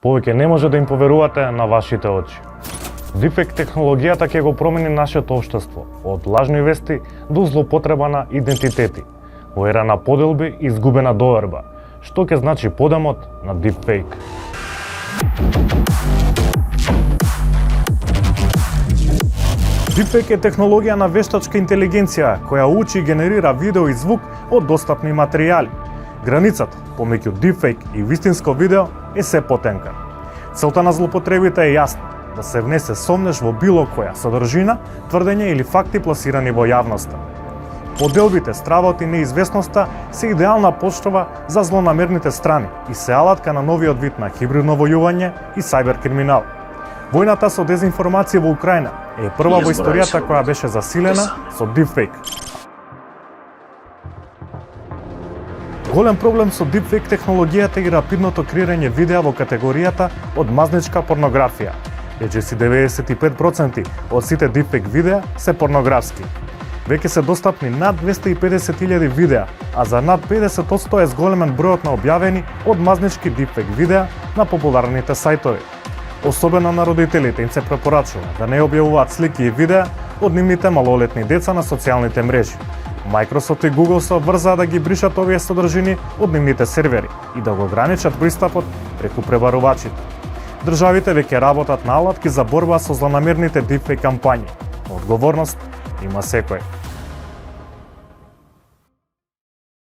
Повеќе не може да им поверувате на вашите очи. Дипфейк технологијата ќе го промени нашето општество, од лажни вести до злоупотреба на идентитети, во ера на поделби и изгубена доверба. Што ќе значи подемот на дипфейк? Дипфейк е технологија на вештачка интелигенција која учи и генерира видео и звук од достапни материјали. Границата помеѓу дипфейк и вистинско видео е се потенка. Целта на злоупотребите е јасна: да се внесе сомнеш во било која содржина, тврдење или факти пласирани во јавноста. Поделбите, стравот и неизвестноста се идеална почва за злонамерните страни и се алатка на новиот вид на хибридно војување и сајбер криминал. Војната со дезинформација во Украина е прва во историјата која беше засилена со дипфейк. Голем проблем со дипфейк технологијата и рапидното креирање видеа во категоријата од мазничка порнографија. Речиси 95% од сите дипфейк видеа се порнографски. Веќе се достапни над 250.000 видеа, а за над 50% е зголемен бројот на објавени од мазнички дипфейк видеа на популарните сајтови. Особено на родителите им се препорачува да не објавуваат слики и видеа од нивните малолетни деца на социјалните мрежи. Microsoft и Google се обврзаа да ги бришат овие содржини од нивните сервери и да го ограничат пристапот преку пребарувачите. Државите веќе работат на алатки за борба со злонамерните дипфейк кампањи. Одговорност има секој.